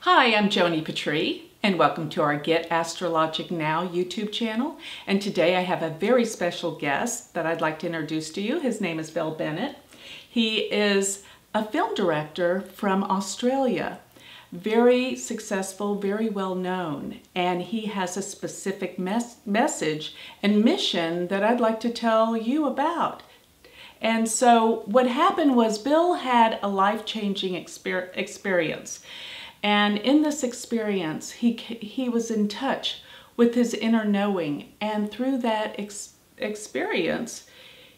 Hi, I'm Joni Patry, and welcome to our Get Astrologer Now YouTube channel. And today I have a very special guest that I'd like to introduce to you. His name is Bennett. He is a film director from Australia. Very successful, very well known, and he has a specific message and mission that I'd like to tell you about. And so what happened was Bill had a life-changing experience. And in this experience, he was in touch with his inner knowing. And through that experience,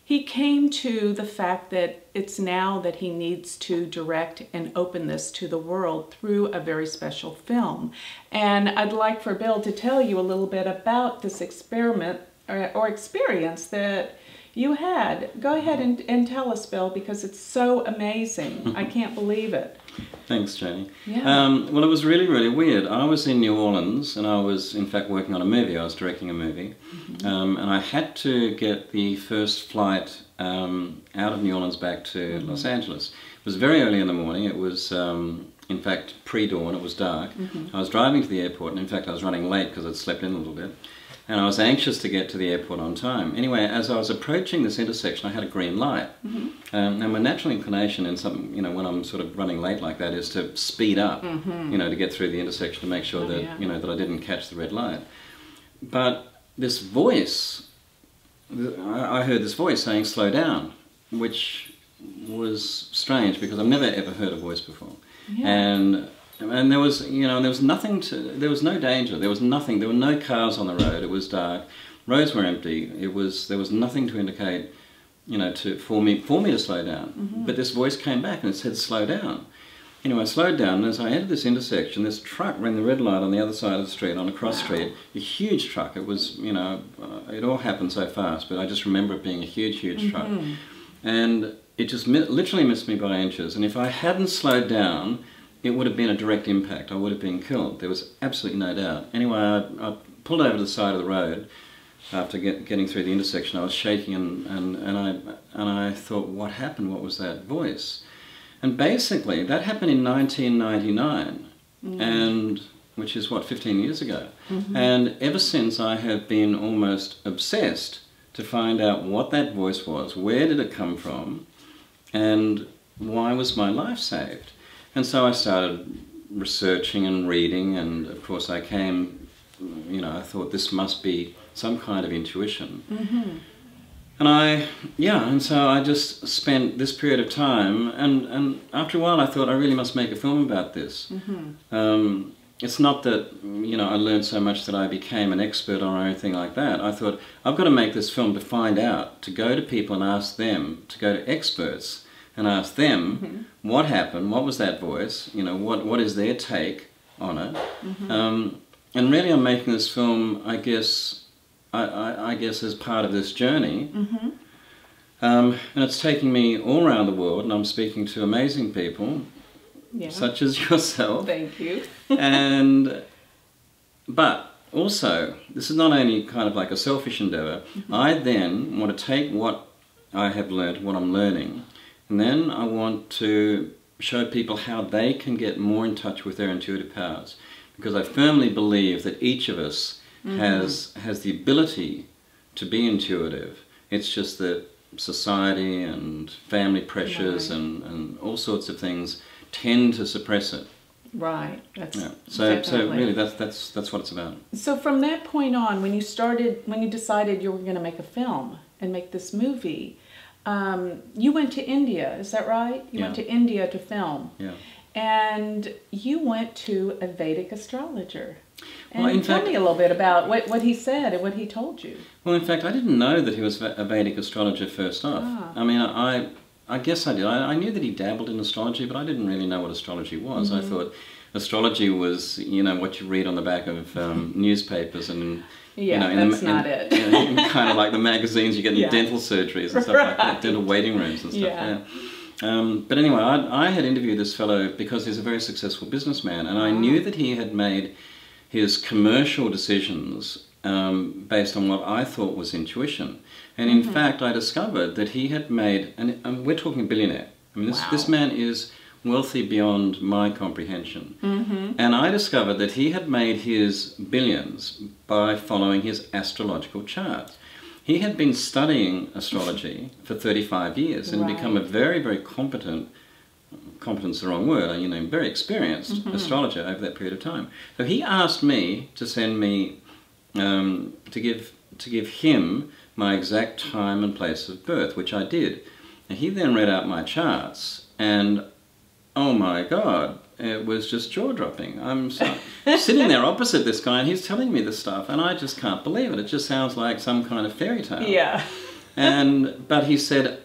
he came to the fact that it's now that he needs to direct and open this to the world through a very special film. And I'd like for Bill to tell you a little bit about this experiment or experience that you had. Go ahead and tell us, Bill, because it's so amazing. I can't believe it. Thanks, Joni. Yeah. Well, it was really, really weird. I was in New Orleans, and I was, in fact, working on a movie. I was directing a movie. And I had to get the first flight out of New Orleans back to Los Angeles. It was very early in the morning. It was, in fact, pre-dawn. It was dark. I was driving to the airport, and in fact, I was running late because I'd slept in a little bit. And I was anxious to get to the airport on time. Anyway, as I was approaching this intersection, I had a green light. Now, my natural inclination in something, when I'm sort of running late like that, is to speed up, to get through the intersection to make sure that, that I didn't catch the red light. But this voice, I heard this voice saying, "Slow down," which was strange because I've never ever heard a voice before. And there was, there was nothing there was no danger, there was nothing, there were no cars on the road, it was dark, roads were empty, there was nothing to indicate, for me to slow down. But this voice came back and it said, "Slow down." Anyway, I slowed down, and as I entered this intersection, this truck ran the red light on the other side of the street, on a cross street, a huge truck. It was, it all happened so fast, but I just remember it being a huge, huge truck. And it just literally missed me by inches, and if I hadn't slowed down, it would have been a direct impact. I would have been killed. There was absolutely no doubt. Anyway, I pulled over to the side of the road after getting through the intersection. I was shaking, and I thought, what happened? What was that voice? And basically, that happened in 1999, and which is what, 15 years ago. And ever since, I have been almost obsessed to find out what that voice was. Where did it come from? And why was my life saved? And so I started researching and reading, and of course I came, I thought this must be some kind of intuition. And so I just spent this period of time, and after a while I thought I really must make a film about this. It's not that, I learned so much that I became an expert or anything like that. I thought, I've got to make this film to find out, to go to people and ask them, to go to experts and ask them what happened, what was that voice, what is their take on it. And really I'm making this film, I guess as part of this journey. And it's taking me all around the world, and I'm speaking to amazing people, such as yourself. Thank you. But also, this is not only kind of like a selfish endeavor, I then want to take what I have learned, what I'm learning, and then I want to show people how they can get more in touch with their intuitive powers. Because I firmly believe that each of us has the ability to be intuitive. It's just that society and family pressures and all sorts of things tend to suppress it. Right. So really that's what it's about. So from that point on, when you decided you were going to make a film and make this movie, you went to India, is that right? You went to India to film. And you went to a Vedic astrologer. And tell me a little bit about what he said and what he told you. Well, in fact, I didn't know that he was a Vedic astrologer first off. I mean, I guess I did. I knew that he dabbled in astrology, but I didn't really know what astrology was. I thought astrology was, what you read on the back of newspapers and that's not it. Kind of like the magazines you get in dental surgeries and stuff like that, dental waiting rooms and stuff. But anyway, I had interviewed this fellow because he's a very successful businessman, and I knew that he had made his commercial decisions based on what I thought was intuition. And in fact, I discovered that he had made, and we're talking billionaire. I mean, this man is wealthy beyond my comprehension. And I discovered that he had made his billions by following his astrological chart. He had been studying astrology for 35 years and become a very, very competent's the wrong word, you know, very experienced astrologer over that period of time. So he asked me to send me, to give him my exact time and place of birth, which I did. And he then read out my charts, and oh my God, it was just jaw-dropping. I'm sitting there opposite this guy, and he's telling me this stuff, and I just can't believe it. It just sounds like some kind of fairy tale. Yeah. But he said,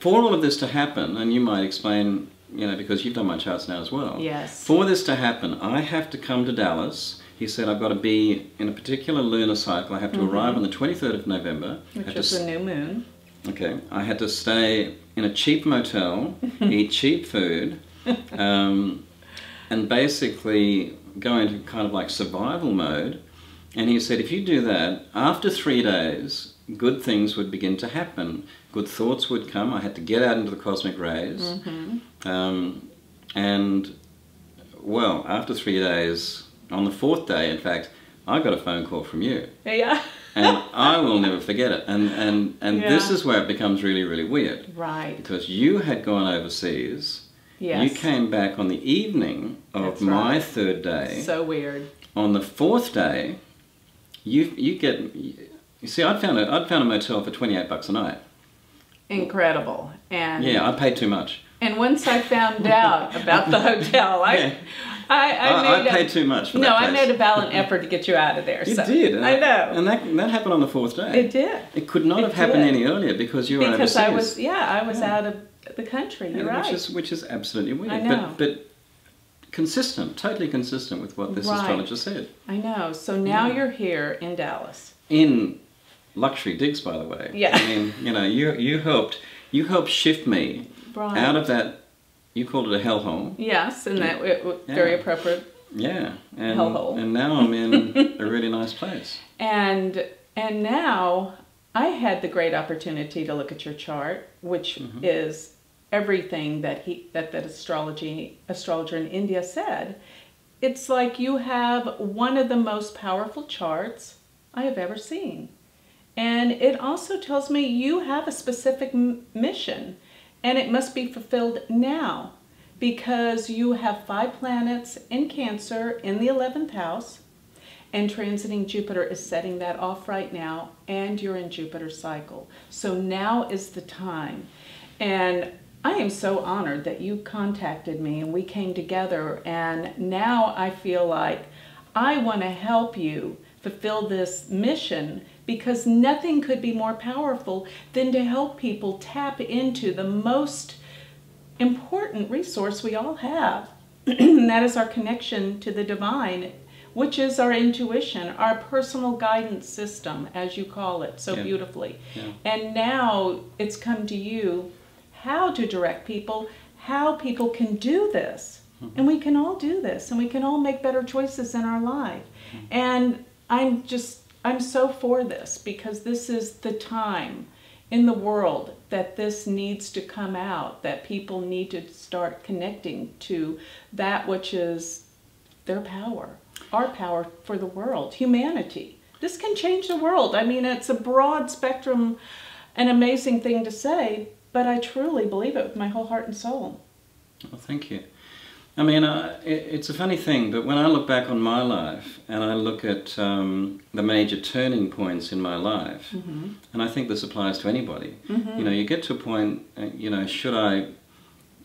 for all of this to happen, and you might explain, you know, because you've done my charts now as well. Yes. For this to happen, I have to come to Dallas. He said, I've got to be in a particular lunar cycle. I have to arrive on the 23rd of November. Which is the new moon. Okay. I had to stay in a cheap motel, eat cheap food, and basically go into kind of like survival mode. And he said, if you do that, after 3 days, good things would begin to happen. Good thoughts would come. I had to get out into the cosmic rays. And, well, after 3 days, on the 4th day, in fact, I got a phone call from you. Yeah. And I will never forget it. And this is where it becomes really, really weird. Right. Because you had gone overseas. Yes. You came back on the evening of my 3rd day. So weird. On the 4th day, you see, I'd found a motel for $28 a night. Incredible. And yeah, I paid too much. And once I found out about the hotel, I paid too much for that place. I made a valiant effort to get you out of there. You did. I know. And that happened on the 4th day. It did. It could not have happened any earlier because you were overseas. Because I was out of the country. You're right. Which is absolutely weird. I know. But consistent, totally consistent with what this astrologer said. I know. So now you're here in Dallas. In luxury digs, by the way. Yeah. I mean, you know, you helped shift me out of that. You called it a hellhole. Yes, and that very appropriate. Yeah, hellhole. And now I'm in a really nice place. And now I had the great opportunity to look at your chart, which is everything that that astrologer in India said. It's like you have one of the most powerful charts I have ever seen. And it also tells me you have a specific mission, and it must be fulfilled now because you have 5 planets in Cancer in the 11th house, and transiting Jupiter is setting that off right now, and you're in Jupiter's cycle. So now is the time. And I am so honored that you contacted me and we came together, and now I feel like I want to help you fulfill this mission, because nothing could be more powerful than to help people tap into the most important resource we all have, and that is our connection to the divine, which is our intuition, our personal guidance system, as you call it so beautifully. Yeah. And now it's come to you how to direct people, how people can do this. And we can all do this, and we can all make better choices in our life. And I'm so for this, because this is the time in the world that this needs to come out, that people need to start connecting to that which is their power, our power for the world, humanity. This can change the world. I mean, it's a broad spectrum, an amazing thing to say, but I truly believe it with my whole heart and soul. Well, thank you. I mean, it's a funny thing, but when I look back on my life and I look at the major turning points in my life, and I think this applies to anybody, you know, you get to a point, you know, should I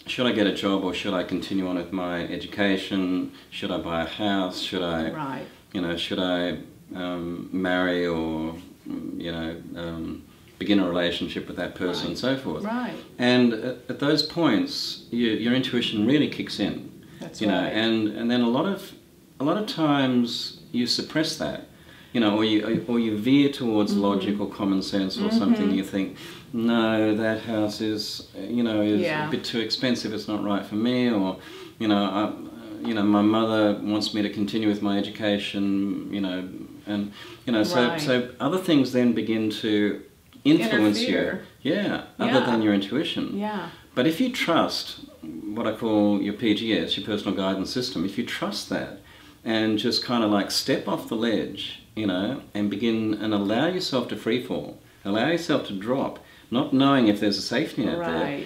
get a job, or should I continue on with my education? Should I buy a house? Should I, you know, should I marry, or, you know, begin a relationship with that person, and so forth. And at those points, your intuition really kicks in. That's you know, and then a lot of times you suppress that, you know, or you veer towards logic or common sense or something. You think, no, that house is, you know, a bit too expensive. It's not right for me, or, you know, my mother wants me to continue with my education, you know, and you know, so other things then begin to influence you, other than your intuition. But if you trust what I call your PGS, your personal guidance system, if you trust that and just kind of like step off the ledge, you know, and begin and allow yourself to free fall, allow yourself to drop, not knowing if there's a safety net there.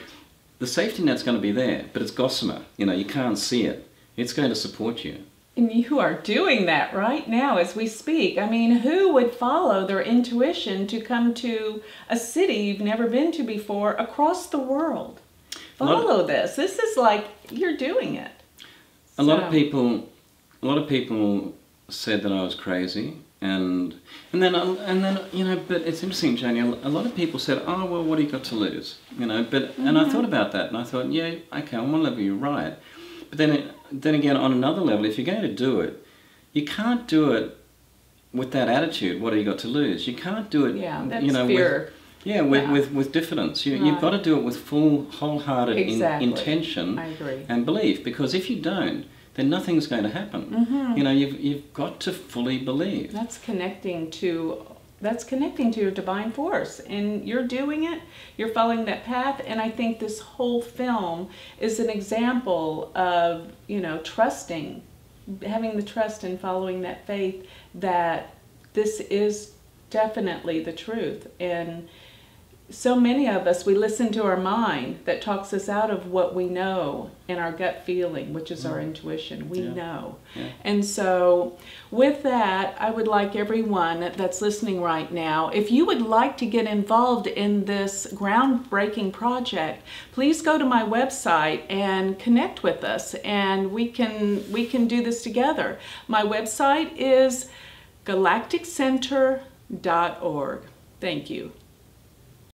The safety net's going to be there, but it's gossamer. You know, you can't see it. It's going to support you. And you are doing that right now as we speak. I mean, who would follow their intuition to come to a city you've never been to before across the world? Follow this. This is like you're doing it. A lot of people said that I was crazy, and then you know, but it's interesting, Joni. A lot of people said, "Oh, well, what do you got to lose?" You know, but and I thought about that, and I thought, yeah, okay, on one level you're right, but then again, on another level, if you're going to do it, you can't do it with that attitude. What do you got to lose? You can't do it. Yeah, that's you know, fear. With diffidence. You've got to do it with full, wholehearted intention and belief, because if you don't, then nothing's going to happen. You know, you've got to fully believe. That's connecting to your divine force, and you're doing it. You're following that path, and I think this whole film is an example of, you know, trusting, having the trust and following that faith that this is definitely the truth. And so many of us, we listen to our mind that talks us out of what we know and our gut feeling, which is our intuition. We know. Yeah. And so with that, I would like everyone that's listening right now, if you would like to get involved in this groundbreaking project, please go to my website and connect with us, and we can do this together. My website is galacticcenter.org. Thank you.